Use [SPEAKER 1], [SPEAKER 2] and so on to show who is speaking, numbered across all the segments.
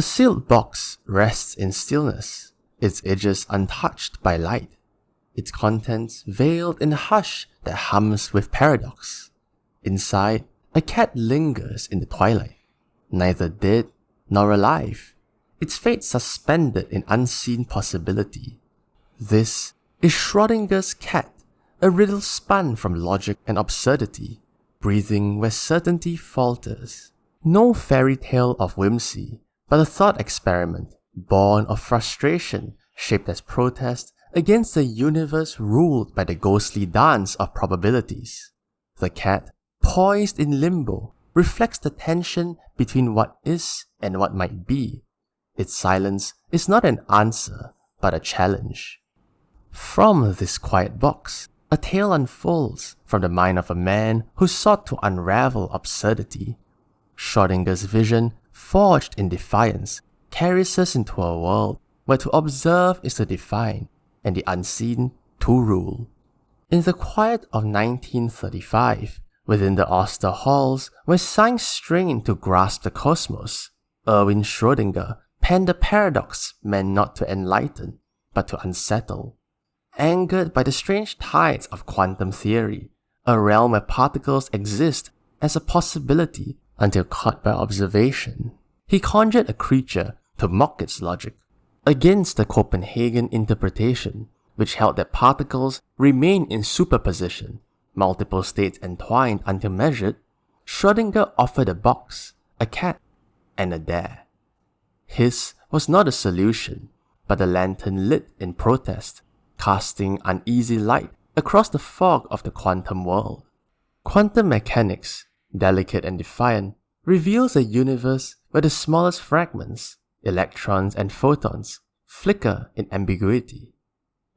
[SPEAKER 1] sealed box rests in stillness, its edges untouched by light, its contents veiled in a hush that hums with paradox. Inside, a cat lingers in the twilight, neither dead nor alive, its fate suspended in unseen possibility. This is Schrödinger's cat, a riddle spun from logic and absurdity, breathing where certainty falters. No fairy tale of whimsy, but a thought experiment born of frustration shaped as protest against a universe ruled by the ghostly dance of probabilities. The cat, poised in limbo, reflects the tension between what is and what might be. Its silence is not an answer, but a challenge. From this quiet box, a tale unfolds from the mind of a man who sought to unravel absurdity. Schrödinger's vision, forged in defiance, carries us into a world where to observe is to define, and the unseen to rule. In the quiet of 1935, within the austere halls where science strained to grasp the cosmos, Erwin Schrödinger penned a paradox meant not to enlighten, but to unsettle. Angered by the strange tides of quantum theory, a realm where particles exist as a possibility until caught by observation, he conjured a creature to mock its logic. Against the Copenhagen interpretation, which held that particles remain in superposition, multiple states entwined until measured, Schrödinger offered a box, a cat, and a dare. His was not a solution, but a lantern lit in protest, casting uneasy light across the fog of the quantum world. Quantum mechanics, delicate and defiant, reveals a universe where the smallest fragments, electrons and photons, flicker in ambiguity.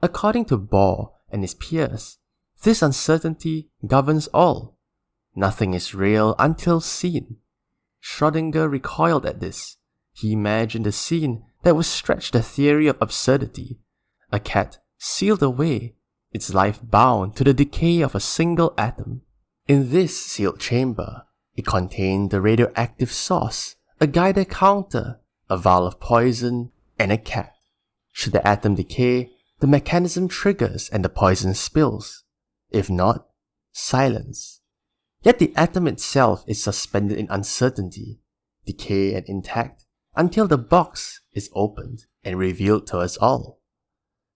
[SPEAKER 1] According to Bohr and his peers, this uncertainty governs all. Nothing is real until seen. Schrödinger recoiled at this. He imagined a scene that would stretch the theory of absurdity. A cat sealed away, its life bound to the decay of a single atom. In this sealed chamber, it contained the radioactive source, a guided counter, a vial of poison, and a cat. Should the atom decay, the mechanism triggers and the poison spills. If not, silence. Yet the atom itself is suspended in uncertainty, decay and intact, until the box is opened and revealed to us all.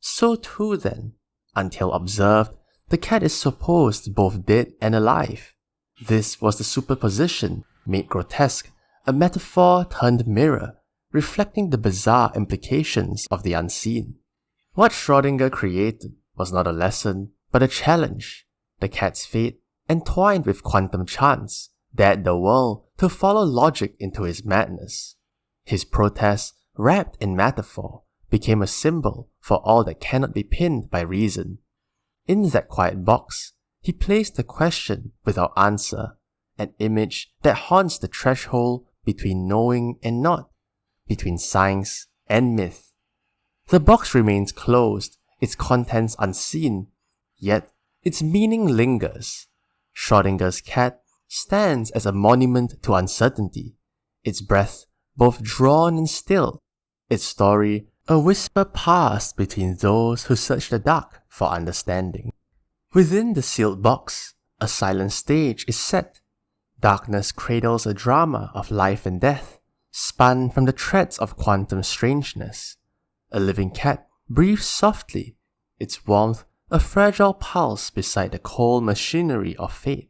[SPEAKER 1] So too then, until observed, the cat is supposed both dead and alive. This was the superposition made grotesque, a metaphor turned mirror, reflecting the bizarre implications of the unseen. What Schrödinger created was not a lesson, but a challenge. The cat's fate, entwined with quantum chance, dared the world to follow logic into his madness. His protest, wrapped in metaphor, became a symbol for all that cannot be pinned by reason. In that quiet box, he placed a question without answer, an image that haunts the threshold between knowing and not, between science and myth. The box remains closed, its contents unseen, yet its meaning lingers. Schrödinger's cat stands as a monument to uncertainty, its breath both drawn and still, its story a whisper passed between those who search the dark for understanding. Within the sealed box, a silent stage is set. Darkness cradles a drama of life and death, spun from the threads of quantum strangeness. A living cat breathes softly, its warmth a fragile pulse beside the cold machinery of fate.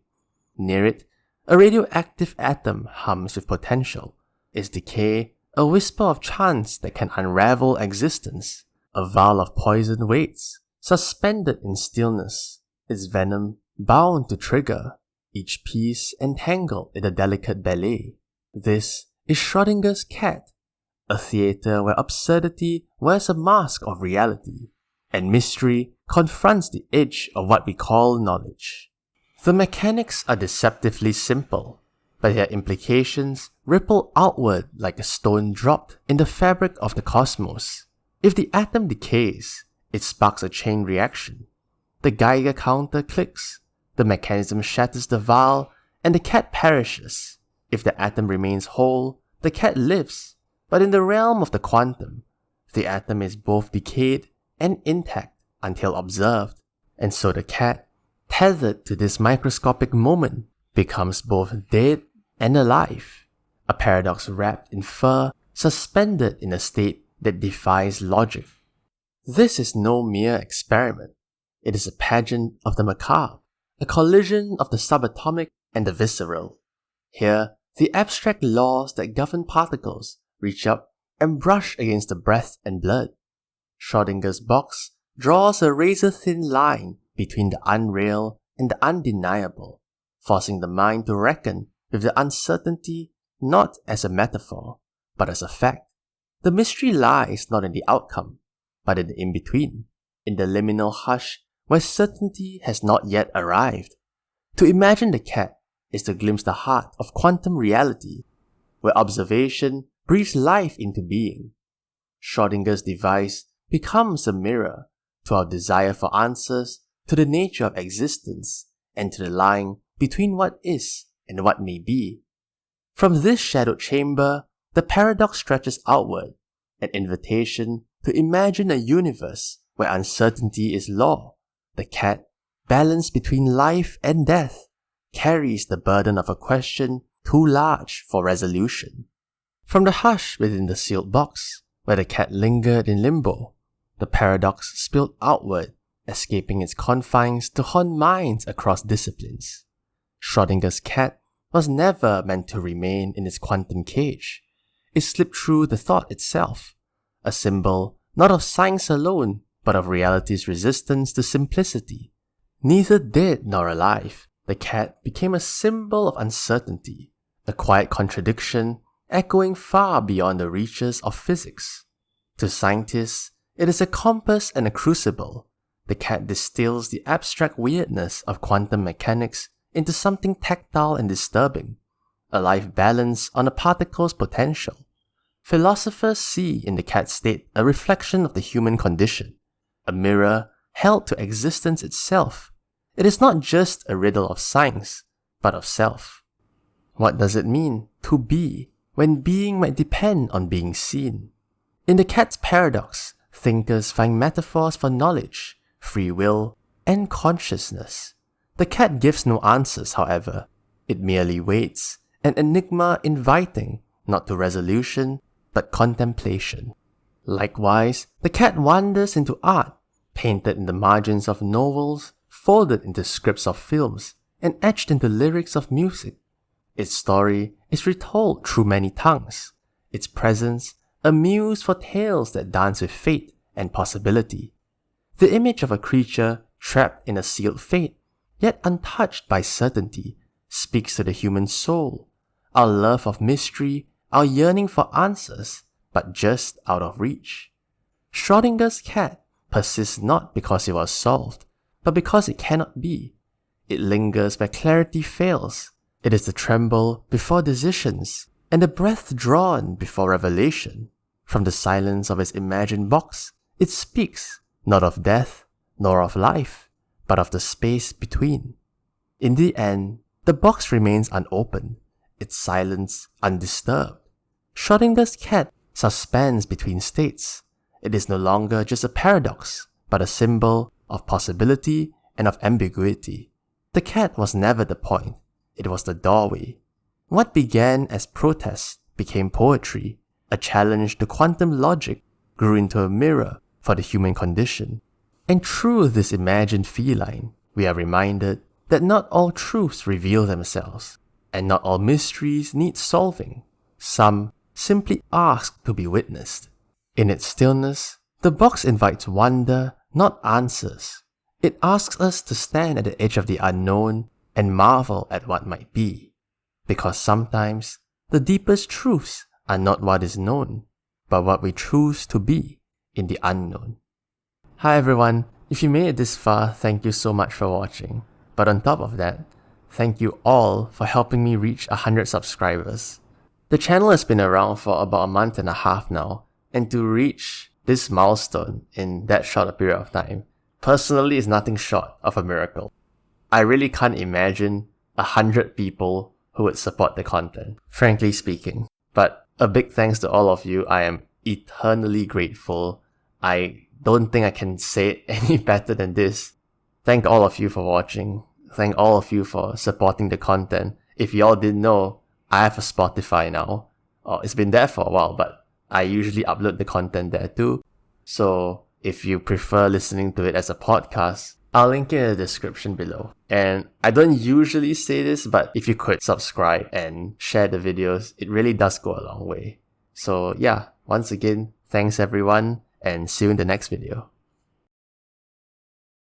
[SPEAKER 1] Near it, a radioactive atom hums with potential, its decay a whisper of chance that can unravel existence. A vial of poison waits, suspended in stillness, its venom bound to trigger, each piece entangled in a delicate ballet. This is Schrödinger's cat, a theater where absurdity wears a mask of reality, and mystery confronts the edge of what we call knowledge. The mechanics are deceptively simple, but their implications ripple outward like a stone dropped in the fabric of the cosmos. If the atom decays, it sparks a chain reaction. The Geiger counter clicks, the mechanism shatters the vial, and the cat perishes. If the atom remains whole, the cat lives. But in the realm of the quantum, the atom is both decayed and intact until observed, and so the cat, tethered to this microscopic moment, becomes both dead and alive, a paradox wrapped in fur, suspended in a state that defies logic. This is no mere experiment. It is a pageant of the macabre, a collision of the subatomic and the visceral. Here, the abstract laws that govern particles reach up and brush against the breath and blood. Schrödinger's box draws a razor-thin line between the unreal and the undeniable, forcing the mind to reckon with the uncertainty not as a metaphor, but as a fact. The mystery lies not in the outcome, but in the in-between, in the liminal hush where certainty has not yet arrived. To imagine the cat is to glimpse the heart of quantum reality, where observation breathes life into being. Schrödinger's device becomes a mirror to our desire for answers to the nature of existence and to the line between what is and what may be. From this shadowed chamber, the paradox stretches outward, an invitation to imagine a universe where uncertainty is law. The cat, balanced between life and death, carries the burden of a question too large for resolution. From the hush within the sealed box, where the cat lingered in limbo, the paradox spilled outward, escaping its confines to haunt minds across disciplines. Schrödinger's cat was never meant to remain in its quantum cage. It slipped through the thought itself, a symbol not of science alone, but of reality's resistance to simplicity. Neither dead nor alive, the cat became a symbol of uncertainty, a quiet contradiction echoing far beyond the reaches of physics. To scientists, it is a compass and a crucible. The cat distills the abstract weirdness of quantum mechanics into something tactile and disturbing, a life balance on a particle's potential. Philosophers see in the cat state a reflection of the human condition, a mirror held to existence itself. It is not just a riddle of science, but of self. What does it mean to be when being might depend on being seen? In the cat's paradox, thinkers find metaphors for knowledge, free will, and consciousness. The cat gives no answers, however. It merely waits, an enigma inviting not to resolution, but contemplation. Likewise, the cat wanders into art, painted in the margins of novels, folded into scripts of films, and etched into lyrics of music. Its story is retold through many tongues, its presence a muse for tales that dance with fate and possibility. The image of a creature trapped in a sealed fate, yet untouched by certainty, speaks to the human soul, our love of mystery, our yearning for answers, but just out of reach. Schrödinger's cat persists not because it was solved, but because it cannot be. It lingers where clarity fails. It is the tremble before decisions, and the breath drawn before revelation. From the silence of its imagined box, it speaks not of death, nor of life, but of the space between. In the end, the box remains unopened, its silence undisturbed. Schrödinger's cat suspends between states. It is no longer just a paradox, but a symbol of possibility and of ambiguity. The cat was never the point, it was the doorway. What began as protest became poetry. A challenge to quantum logic grew into a mirror for the human condition. And through this imagined feline, we are reminded that not all truths reveal themselves, and not all mysteries need solving. Some simply ask to be witnessed. In its stillness, the box invites wonder, not answers. It asks us to stand at the edge of the unknown and marvel at what might be. Because sometimes, the deepest truths are not what is known, but what we choose to be in the unknown. Hi everyone, if you made it this far, thank you so much for watching. But on top of that, thank you all for helping me reach 100 subscribers. The channel has been around for about a month and a half now, and to reach this milestone in that short a period of time, personally is nothing short of a miracle. I really can't imagine 100 people who would support the content, frankly speaking. But A big thanks to all of you. I am eternally grateful. I don't think I can say it any better than this. Thank all of you for watching. Thank all of you for supporting the content. If y'all didn't know, I have a Spotify now. It's been there for a while, but I usually upload the content there too. So if you prefer listening to it as a podcast, I'll link it in the description below. And I don't usually say this, but if you could subscribe and share the videos, it really does go a long way. So yeah, once again, thanks everyone, and see you in the next video.